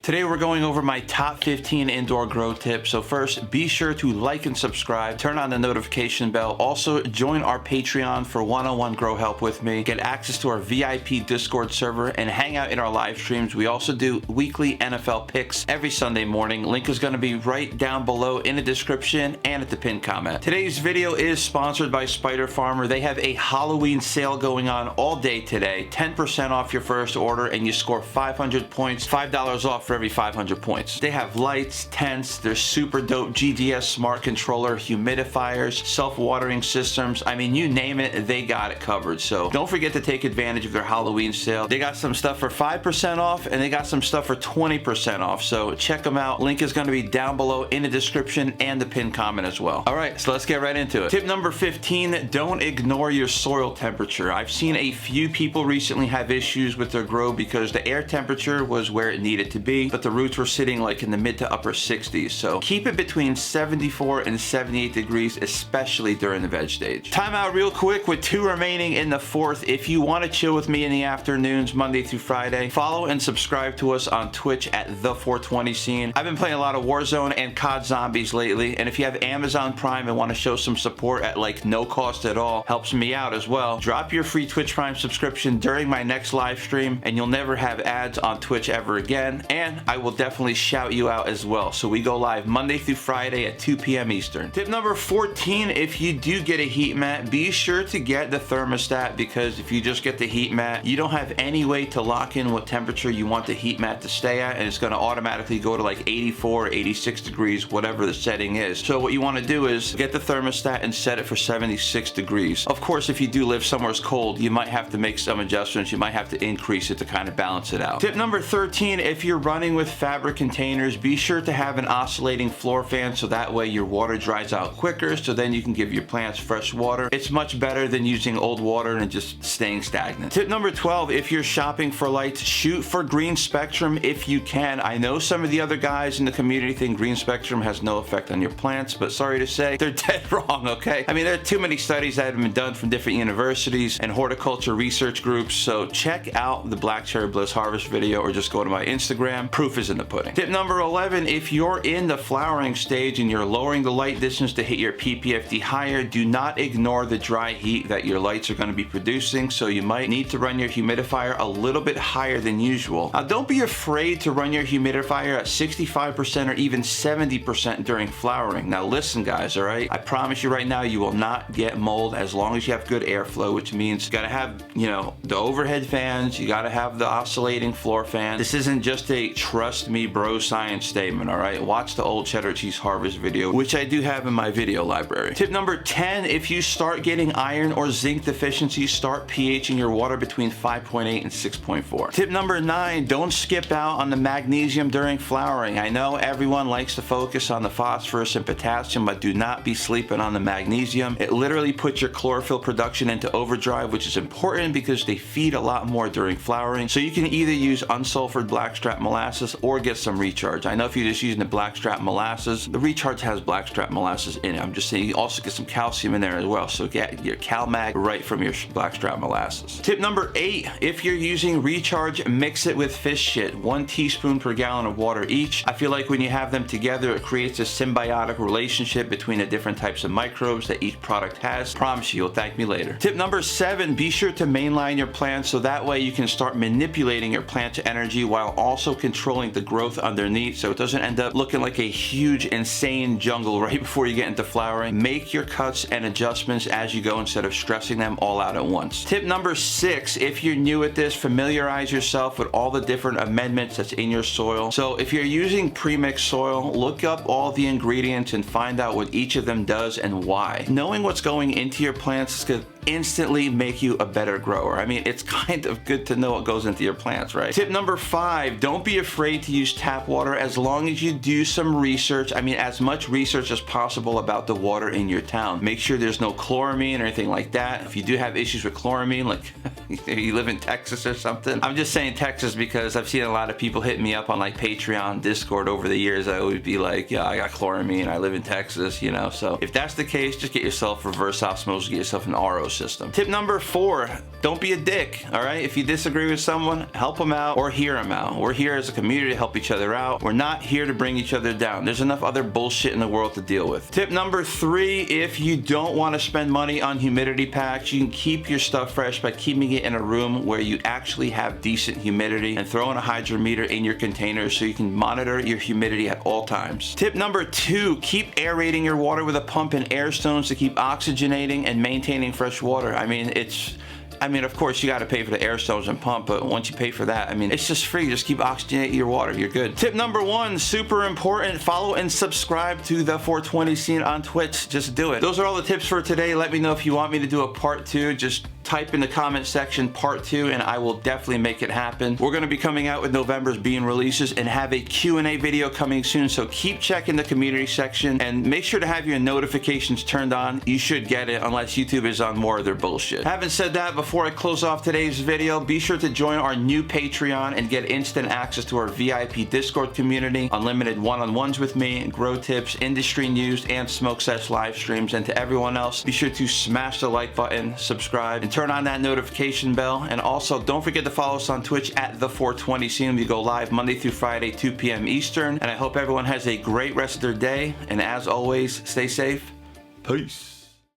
Today we're going over my top 15 indoor grow tips. So first, be sure to like and subscribe, turn on the notification bell. Also, join our Patreon for one-on-one grow help with me, get access to our VIP Discord server, and hang out in our live streams. We also do weekly NFL picks every Sunday morning. Link is going to be right down below in the description and at the pinned comment. Today's video is sponsored by Spider Farmer. They have a Halloween sale going on all day today. 10% off your first order and you score 500 points, $5 off for every 500 points. They have lights, tents, their super dope GDS smart controller, humidifiers, self-watering systems. I mean, you name it, they got it covered. So don't forget to take advantage of their Halloween sale. They got some stuff for 5% off and they got some stuff for 20% off. So check them out. Link is going to be down below in the description and the pinned comment as well. All right, so let's get right into it. Tip number 15, don't ignore your soil temperature. I've seen a few people recently have issues with their grow because the air temperature was where it needed to be, but the roots were sitting like in the mid to upper 60s. So keep it between 74 and 78 degrees, especially during the veg stage. Time out real quick with 2 remaining in the 4th. If you want to chill with me in the afternoons, Monday through Friday, follow and subscribe to us on Twitch at The 420 Scene. I've been playing a lot of Warzone and COD Zombies lately, and if you have Amazon Prime and want to show some support at like no cost at all, helps me out as well, drop your free Twitch Prime subscription during my next live stream and you'll never have ads on Twitch ever again, and I will definitely shout you out as well. So we go live Monday through Friday at 2 p.m. Eastern. Tip number 14, if you do get a heat mat, be sure to get the thermostat, because if you just get the heat mat, you don't have any way to lock in what temperature you want the heat mat to stay at, and it's going to automatically go to like 84, 86 degrees, whatever the setting is. So what you want to do is get the thermostat and set it for 76 degrees. Of course, if you do live somewhere cold, you might have to make some adjustments. You might have to increase it to kind of balance it out. Tip number 13, if you're running with fabric containers, be sure to have an oscillating floor fan so that way your water dries out quicker, so then you can give your plants fresh water. It's much better than using old water and just staying stagnant. Tip number 12, if you're shopping for lights, shoot for green spectrum if you can. I know some of the other guys in the community think green spectrum has no effect on your plants, but sorry to say, they're dead wrong, okay? I mean, there are too many studies that have been done from different universities and horticulture research groups, so check out the Black Cherry Bliss Harvest video or just go to my Instagram. Proof is in the pudding. Tip number 11, if you're in the flowering stage and you're lowering the light distance to hit your PPFD higher, do not ignore the dry heat that your lights are going to be producing, so you might need to run your humidifier a little bit higher than usual. Now, don't be afraid to run your humidifier at 65% or even 70% during flowering. Now listen guys, all right? I promise you right now, you will not get mold as long as you have good airflow, which means you gotta have, you know, the overhead fans, you gotta have the oscillating floor fan. This isn't just a trust me bro science statement, all right? Watch the old cheddar cheese harvest video, which I do have in my video library. Tip number 10, if you start getting iron or zinc deficiency, start pHing your water between 5.8 and 6.4. Tip number 9, don't skip out on the magnesium during flowering. I know everyone likes to focus on the phosphorus and potassium, but do not be sleeping on the magnesium. It literally puts your chlorophyll production into overdrive, which is important because they feed a lot more during flowering. So you can either use unsulfured blackstrap molasses or get some recharge. I know if you're just using the blackstrap molasses, the recharge has blackstrap molasses in it. I'm just saying you also get some calcium in there as well. So get your CalMag right from your blackstrap molasses. Tip number 8, if you're using recharge, mix it with fish shit. 1 teaspoon per gallon of water each. I feel like when you have them together, it creates a symbiotic relationship between the different types of microbes that each product has. Promise you, you'll thank me later. Tip number 7, be sure to mainline your plants so that way you can start manipulating your plant's energy while also controlling the growth underneath, so it doesn't end up looking like a huge insane jungle right before you get into flowering. Make your cuts and adjustments as you go instead of stressing them all out at once. Tip number 6, if you're new at this, familiarize yourself with all the different amendments that's in your soil. So if you're using pre-mixed soil, look up all the ingredients and find out what each of them does and why. Knowing what's going into your plants is instantly make you a better grower. I mean, it's kind of good to know what goes into your plants, right? Tip number 5, don't be afraid to use tap water as long as you do some research. I mean, as much research as possible about the water in your town. Make sure there's no chloramine or anything like that. If you do have issues with chloramine, like you live in Texas or something. I'm just saying Texas because I've seen a lot of people hit me up on like Patreon, Discord over the years. I always be like, yeah, I got chloramine, I live in Texas, you know? So if that's the case, just get yourself reverse osmosis, get yourself an RO system. Tip number 4, don't be a dick, all right? If you disagree with someone, help them out or hear them out. We're here as a community to help each other out. We're not here to bring each other down. There's enough other bullshit in the world to deal with. Tip number 3, if you don't want to spend money on humidity packs, you can keep your stuff fresh by keeping it in a room where you actually have decent humidity and throwing a hydrometer in your container so you can monitor your humidity at all times. Tip number 2, keep aerating your water with a pump and air stones to keep oxygenating and maintaining fresh water. I mean, of course, you got to pay for the air stones and pump, but once you pay for that, I mean, it's just free. Just keep oxygenating your water. You're good. Tip number 1, super important. Follow and subscribe to the 420 scene on Twitch. Just do it. Those are all the tips for today. Let me know if you want me to do a part 2. Just type in the comment section part 2 and I will definitely make it happen. We're going to be coming out with November's Bean releases and have a Q&A video coming soon, so keep checking the community section and make sure to have your notifications turned on. You should get it unless YouTube is on more of their bullshit. Having said that, before I close off today's video, be sure to join our new Patreon and get instant access to our VIP Discord community, unlimited one-on-ones with me, grow tips, industry news, and Smoke Sesh live streams. And to everyone else, be sure to smash the like button, subscribe, and turn on that notification bell. And also, don't forget to follow us on Twitch at the 420 scene. We go live Monday through Friday, 2 p.m. Eastern. And I hope everyone has a great rest of their day. And as always, stay safe. Peace.